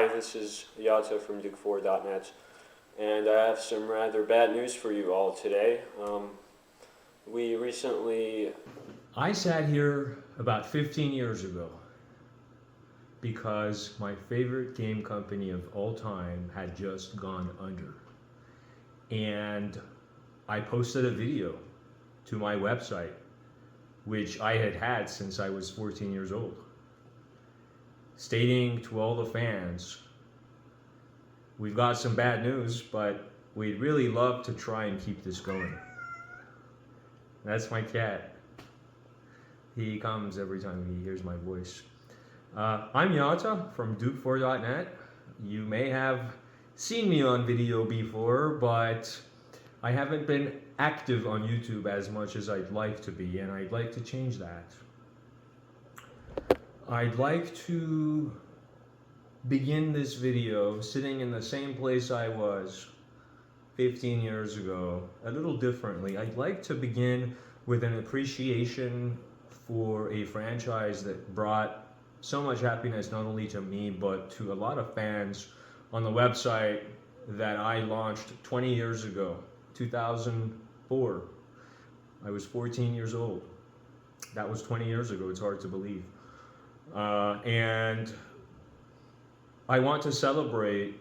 Hi, this is Yatta from Duke4.net, and I have some rather bad news for you all today. We recently... I sat here about 15 years ago because my favorite game company of all time had just gone under. And I posted a video to my website, which I had had since I was 14 years old, stating to all the fans, we've got some bad news, but we'd really love to try and keep this going. That's my cat. He comes every time he hears my voice. I'm Yatta from Duke4.net. You may have seen me on video before, but I haven't been active on YouTube as much as I'd like to be, and I'd like to change that. I'd like to begin this video sitting in the same place I was 15 years ago, a little differently. I'd like to begin with an appreciation for a franchise that brought so much happiness not only to me but to a lot of fans on the website that I launched 20 years ago, 2004. I was 14 years old. That was 20 years ago, it's hard to believe. And I want to celebrate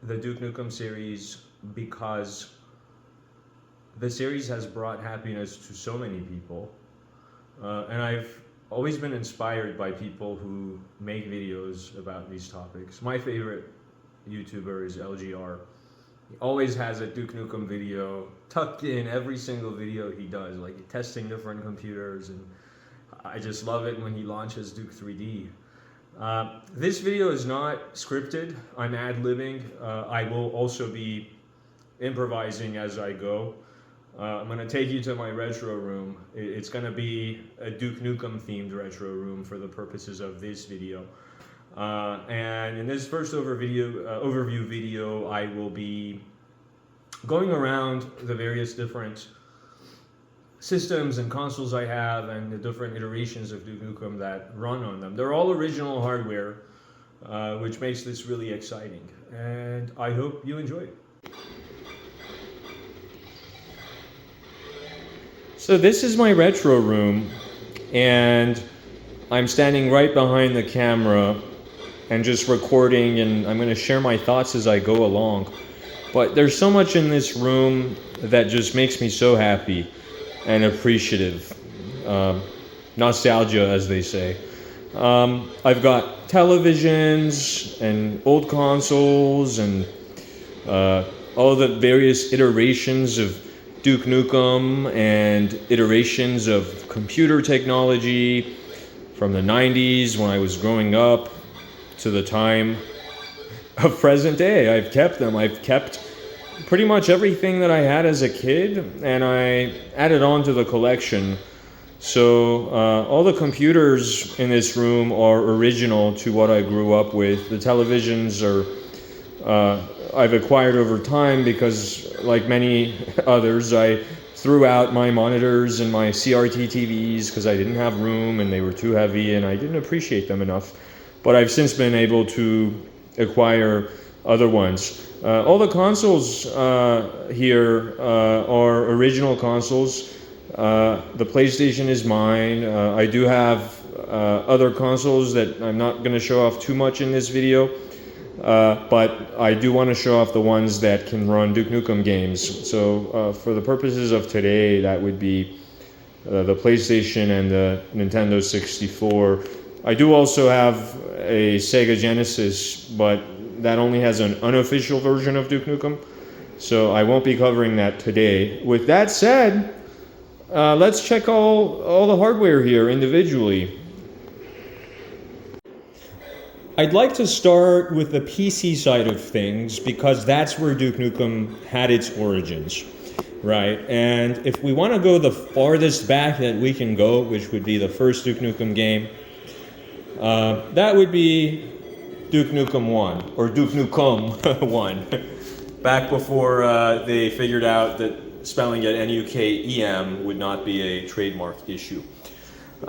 the Duke Nukem series because the series has brought happiness to so many people. And I've always been inspired by people who make videos about these topics. My favorite YouTuber is LGR. He always has a Duke Nukem video tucked in every single video he does, like testing different computers, and I just love it when he launches Duke 3D. This video is not scripted. I'm ad-libbing. I will also be improvising as I go. I'm going to take you to my retro room. It's going to be a Duke Nukem themed retro room for the purposes of this video. And in this first overview video, I will be going around the various different systems and consoles I have and the different iterations of Duke Nukem that run on them. They're all original hardware, which makes this really exciting. And I hope you enjoy it. So this is my retro room, and I'm standing right behind the camera and just recording, and I'm going to share my thoughts as I go along. But there's so much in this room that just makes me so happy and appreciative. Nostalgia, as they say. I've got televisions and old consoles and all the various iterations of Duke Nukem and iterations of computer technology from the 90s when I was growing up to the time of present day. I've kept them. I've kept pretty much everything that I had as a kid, and I added on to the collection. So all the computers in this room are original to what I grew up with. The televisions are I've acquired over time because, like many others, I threw out my monitors and my CRT TVs because I didn't have room and they were too heavy and I didn't appreciate them enough. But I've since been able to acquire other ones. All the consoles here are original consoles. The PlayStation is mine. I do have other consoles that I'm not going to show off too much in this video. But I do want to show off the ones that can run Duke Nukem games. So for the purposes of today, that would be the PlayStation and the Nintendo 64. I do also have a Sega Genesis, but that only has an unofficial version of Duke Nukem. So I won't be covering that today. With that said, let's check all the hardware here individually. I'd like to start with the PC side of things because that's where Duke Nukem had its origins, right? And if we want to go the farthest back that we can go, which would be the first Duke Nukem game, that would be Duke Nukem 1, or Duke Nukem 1, back before they figured out that spelling it N-U-K-E-M would not be a trademark issue.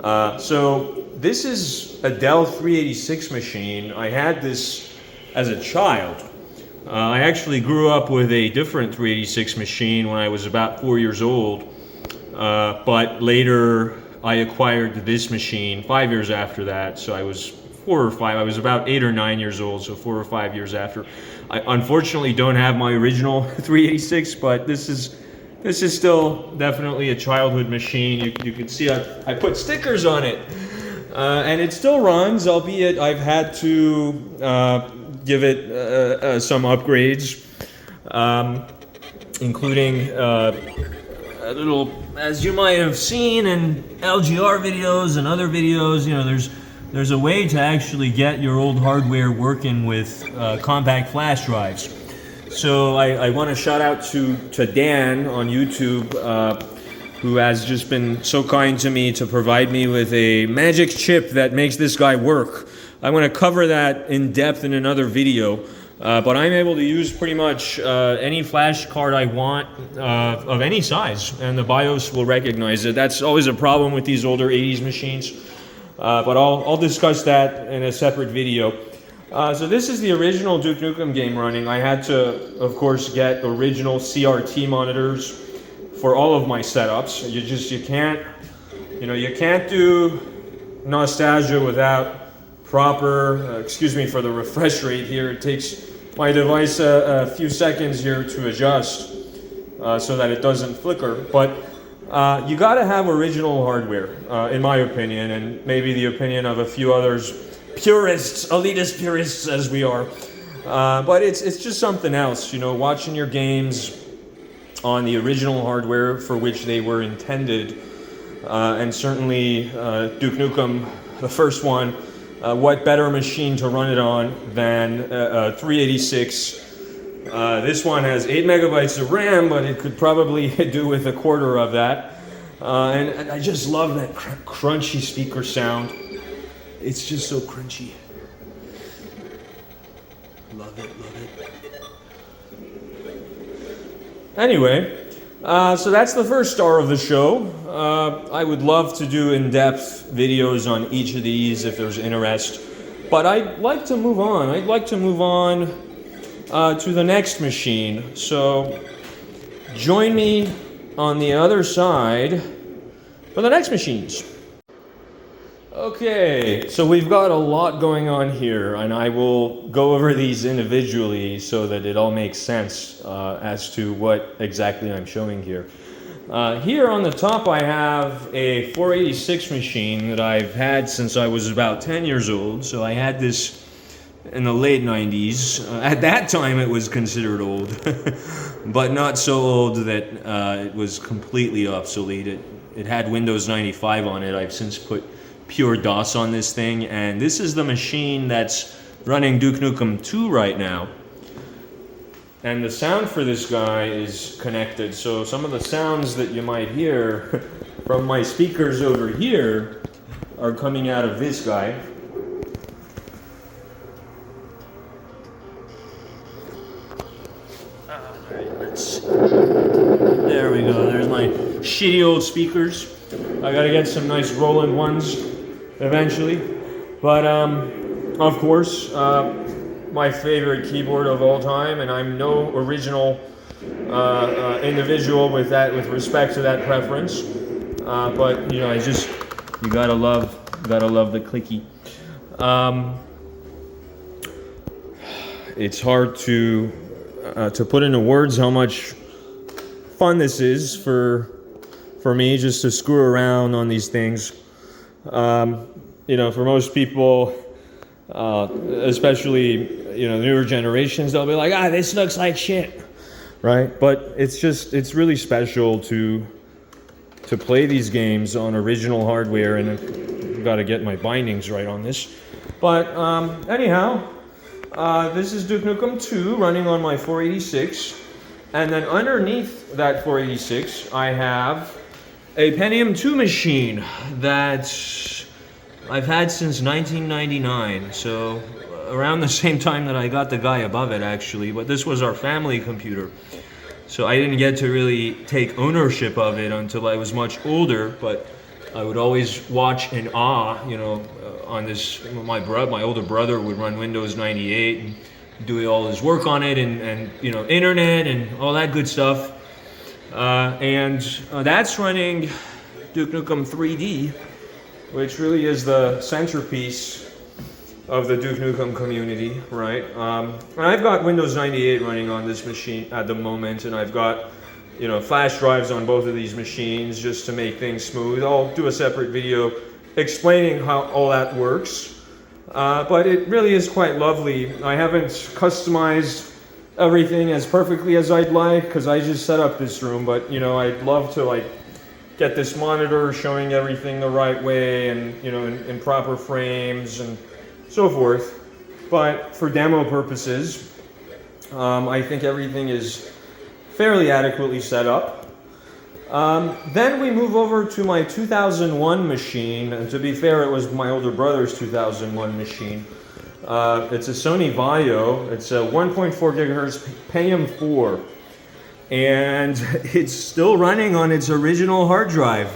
So this is a Dell 386 machine. I had this as a child. I actually grew up with a different 386 machine when I was about 4 years old, but later I acquired this machine 5 years after that, so I was 4 or 5, I was about 8 or 9 years old, so 4 or 5 years after. I unfortunately don't have my original 386, but this is still definitely a childhood machine. You can see I put stickers on it, and it still runs, albeit I've had to give it some upgrades, including a little, as you might have seen in LGR videos and other videos, you know, there's a way to actually get your old hardware working with compact flash drives. So I want to shout out to Dan on YouTube, who has just been so kind to me to provide me with a magic chip that makes this guy work. I want to cover that in depth in another video, but I'm able to use pretty much any flash card I want of any size, and the BIOS will recognize it. That's always a problem with these older 80s machines, but I'll discuss that in a separate video. So this is the original Duke Nukem game running. I had to, of course, get original CRT monitors for all of my setups. You can't do nostalgia without proper, excuse me for the refresh rate here. It takes my device a few seconds here to adjust so that it doesn't flicker. But you gotta have original hardware, in my opinion, and maybe the opinion of a few others. Purists, elitist purists as we are, but it's just something else, you know, watching your games on the original hardware for which they were intended, and certainly Duke Nukem, the first one, what better machine to run it on than 386. This one has 8 megabytes of RAM, but it could probably do with a quarter of that, and I just love that crunchy speaker sound. It's just so crunchy. Love it, love it. Anyway, so that's the first star of the show. I would love to do in-depth videos on each of these if there's interest. But I'd like to move on. I'd like to move on to the next machine. So join me on the other side for the next machines. Okay, so we've got a lot going on here, and I will go over these individually so that it all makes sense as to what exactly I'm showing here. Here on the top I have a 486 machine that I've had since I was about 10 years old, so I had this in the late 90s. At that time it was considered old, but not so old that it was completely obsolete. It had Windows 95 on it. I've since put pure DOS on this thing, and this is the machine that's running Duke Nukem 2 right now. And the sound for this guy is connected, so some of the sounds that you might hear from my speakers over here are coming out of this guy. There we go, there's my shitty old speakers. I gotta get some nice Roland ones eventually. But of course, my favorite keyboard of all time, and I'm no original individual with respect to that preference. But you know, you gotta love the clicky. It's hard to put into words how much fun this is for me, just to screw around on these things. You know, for most people, especially, you know, newer generations, they'll be like, this looks like shit, right? But it's really special to play these games on original hardware, and I've got to get my bindings right on this. But anyhow, this is Duke Nukem 2 running on my 486, and then underneath that 486, I have a Pentium 2 machine that I've had since 1999, so around the same time that I got the guy above it, actually. But this was our family computer, so I didn't get to really take ownership of it until I was much older. But I would always watch in awe, you know, on this. My older brother would run Windows 98, and doing all his work on it, and you know, internet and all that good stuff. And that's running Duke Nukem 3D, which really is the centerpiece of the Duke Nukem community, right? And I've got Windows 98 running on this machine at the moment, and I've got, you know, flash drives on both of these machines just to make things smooth. I'll do a separate video explaining how all that works. But it really is quite lovely. I haven't customized everything as perfectly as I'd like, because I just set up this room, but you know, I'd love to like get this monitor showing everything the right way, and you know, in proper frames and so forth. But for demo purposes, I think everything is fairly adequately set up. Then we move over to my 2001 machine, and to be fair, it was my older brother's 2001 machine. It's a Sony Vaio. It's a 1.4 gigahertz Pentium 4, and it's still running on its original hard drive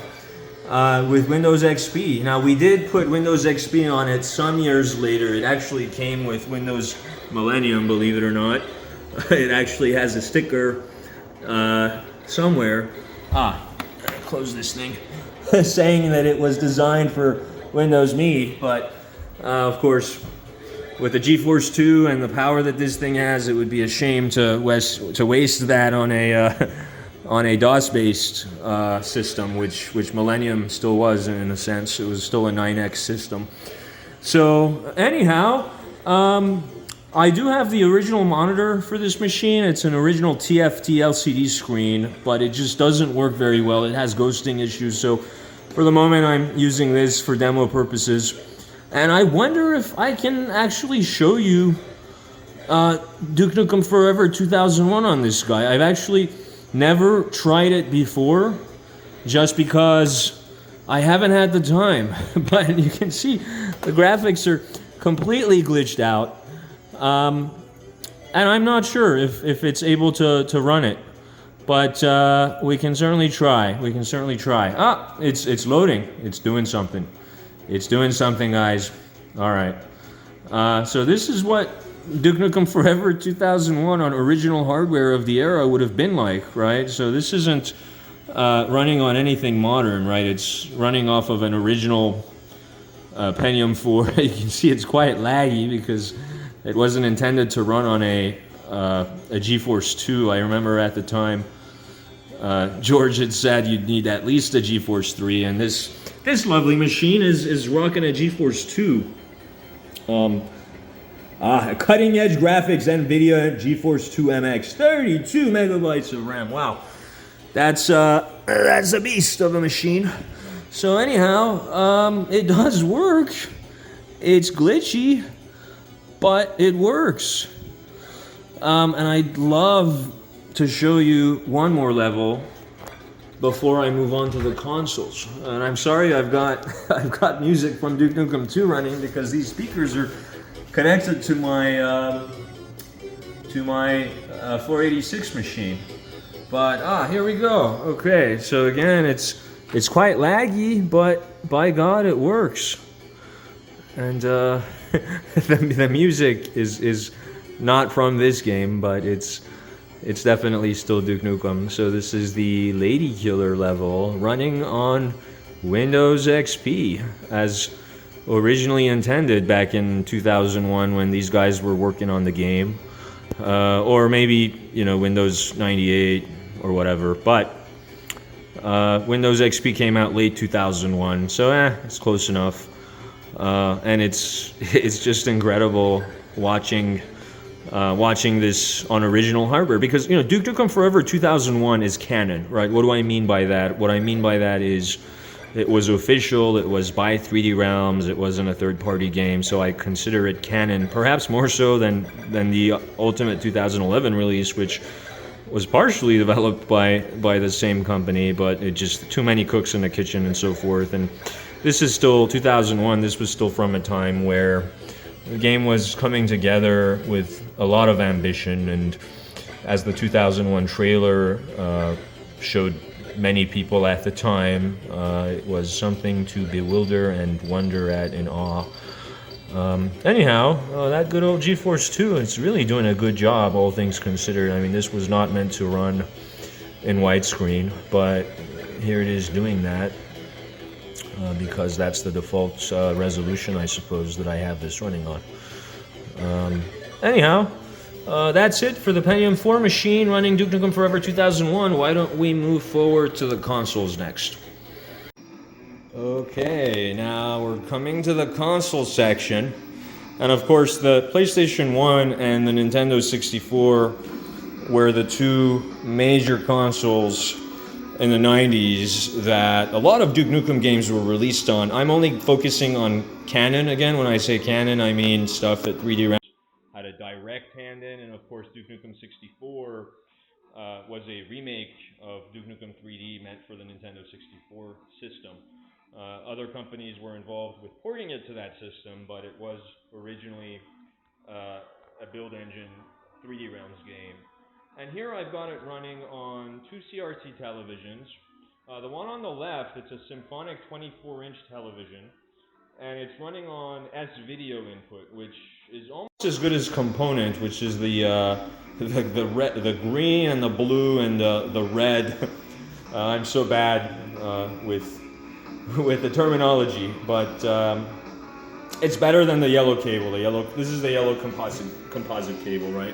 with Windows XP. Now, we did put Windows XP on it some years later. It actually came with Windows Millennium, believe it or not. It actually has a sticker somewhere. Close this thing. Saying that it was designed for Windows Me, but of course, with the GeForce 2 and the power that this thing has, it would be a shame to waste that on a DOS-based system, which Millennium still was in a sense. It was still a 9X system. So anyhow, I do have the original monitor for this machine. It's an original TFT LCD screen, but it just doesn't work very well. It has ghosting issues, so for the moment I'm using this for demo purposes. And I wonder if I can actually show you Duke Nukem Forever 2001 on this guy. I've actually never tried it before, just because I haven't had the time. But you can see the graphics are completely glitched out. And I'm not sure if it's able to run it. But we can certainly try. It's loading. It's doing something. It's doing something, guys. All right. So this is what Duke Nukem Forever 2001 on original hardware of the era would have been like, right? So this isn't running on anything modern, right? It's running off of an original Pentium 4. You can see it's quite laggy because it wasn't intended to run on a GeForce 2. I remember at the time George had said you'd need at least a GeForce 3, and this lovely machine is rocking a GeForce 2. Cutting edge graphics, NVIDIA GeForce 2 MX, 32 megabytes of RAM. Wow, that's a beast of a machine. So anyhow, it does work. It's glitchy, but it works. And I'd love to show you one more level before I move on to the consoles. And I'm sorry I've got music from Duke Nukem 2 running, because these speakers are connected to my 486 machine. But here we go. Okay, so again, it's quite laggy, but by God, it works. And the music is not from this game, but it's definitely still Duke Nukem. So this is the Lady Killer level running on Windows XP as originally intended back in 2001 when these guys were working on the game. Or maybe, you know, Windows 98 or whatever. But Windows XP came out late 2001, so it's close enough. And it's just incredible watching this on original hardware, because, you know, Duke Nukem Forever 2001 is canon, right? What do I mean by that? What I mean by that is it was official, it was by 3D Realms, it wasn't a third-party game, so I consider it canon, perhaps more so than the Ultimate 2011 release, which was partially developed by the same company, but it just too many cooks in the kitchen and so forth. And this is still 2001. This was still from a time where the game was coming together with a lot of ambition, and as the 2001 trailer showed many people at the time, it was something to bewilder and wonder at in awe. Anyhow, that good old GeForce 2, it's really doing a good job, all things considered. I mean, this was not meant to run in widescreen, but here it is doing that because that's the default resolution, I suppose, that I have this running on. Anyhow, that's it for the Pentium 4 machine running Duke Nukem Forever 2001. Why don't we move forward to the consoles next? Okay, now we're coming to the console section. And of course, the PlayStation 1 and the Nintendo 64 were the two major consoles in the 90s that a lot of Duke Nukem games were released on. I'm only focusing on canon again. When I say canon, I mean stuff that 3D had a direct hand in, and of course Duke Nukem 64 was a remake of Duke Nukem 3D meant for the Nintendo 64 system. Other companies were involved with porting it to that system, but it was originally a build engine 3D Realms game. And here I've got it running on two CRT televisions. The one on the left, it's a Symphonic 24-inch television, and it's running on S-Video input, which is almost as good as Component, which is the green and the blue and the red. I'm so bad with the terminology, but it's better than the yellow cable. This is the yellow composite cable, right?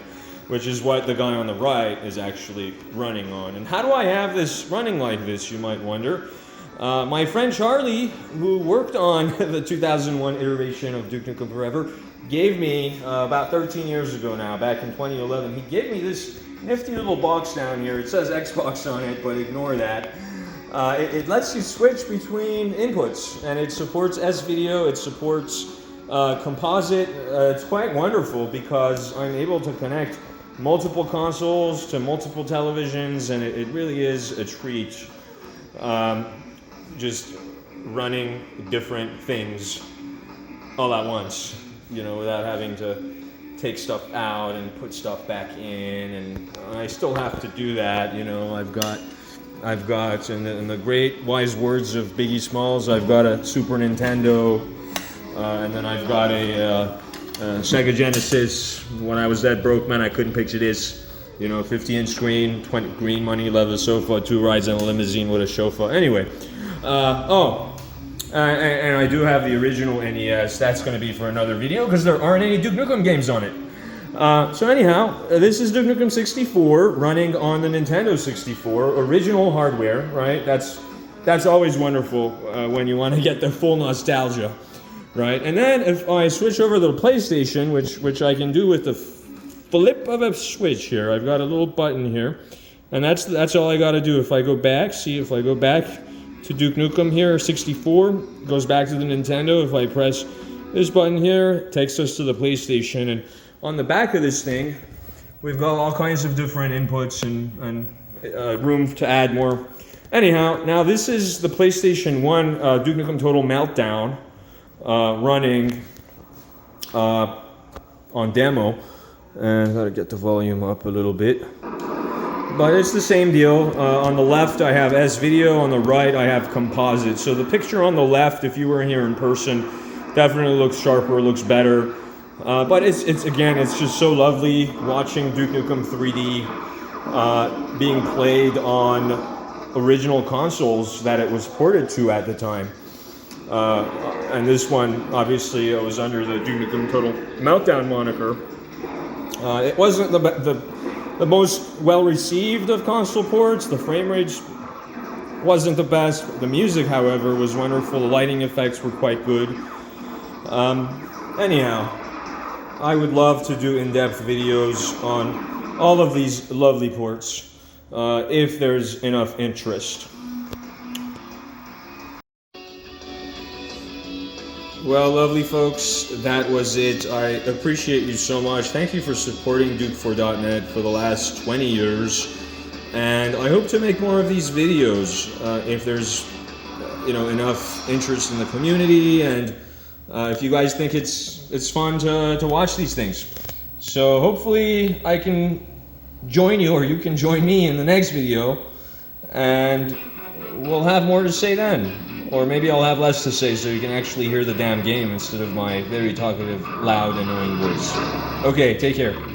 Which is what the guy on the right is actually running on. And how do I have this running like this, you might wonder? My friend Charlie, who worked on the 2001 iteration of Duke Nukem Forever, gave me, about 13 years ago now, back in 2011, he gave me this nifty little box down here. It says Xbox on it, but ignore that. It lets you switch between inputs, and it supports S-Video, it supports composite. It's quite wonderful because I'm able to connect multiple consoles to multiple televisions, and it really is a treat. Just running different things all at once, you know, without having to take stuff out and put stuff back in, and I still have to do that, you know. I've got, in the great wise words of Biggie Smalls, I've got a Super Nintendo, and then I've got a Sega Genesis. When I was that broke, man, I couldn't picture this. You know, 50-inch screen, 20 green money, leather sofa, 2 rides in a limousine with a chauffeur. Anyway, and I do have the original NES. That's going to be for another video because there aren't any Duke Nukem games on it. So anyhow, this is Duke Nukem 64 running on the Nintendo 64, original hardware, right? That's always wonderful when you want to get the full nostalgia, right? And then if I switch over to the PlayStation, which I can do with the flip of a switch here, I've got a little button here, and that's all I got to do. If I go back, see if I go back to Duke Nukem here, 64, goes back to the Nintendo. If I press this button here, it takes us to the PlayStation, and on the back of this thing, we've got all kinds of different inputs and room to add more. Anyhow, now this is the PlayStation 1 Duke Nukem Total Meltdown running on demo. And I gotta get the volume up a little bit. But it's the same deal. On the left, I have S-Video. On the right, I have composite. So the picture on the left, if you were here in person, definitely looks sharper, looks better. But it's just so lovely watching Duke Nukem 3D being played on original consoles that it was ported to at the time. And this one, obviously, it was under the Duke Nukem Total Meltdown moniker. It wasn't the most well-received of console ports. The frame rate wasn't the best. The music, however, was wonderful. The lighting effects were quite good. Anyhow, I would love to do in-depth videos on all of these lovely ports if there's enough interest. Well, lovely folks, that was it. I appreciate you so much. Thank you for supporting Duke4.net for the last 20 years. And I hope to make more of these videos if there's enough interest in the community, and if you guys think it's fun to watch these things. So hopefully I can join you, or you can join me in the next video, and we'll have more to say then. Or maybe I'll have less to say so you can actually hear the damn game instead of my very talkative, loud, annoying voice. Okay, take care.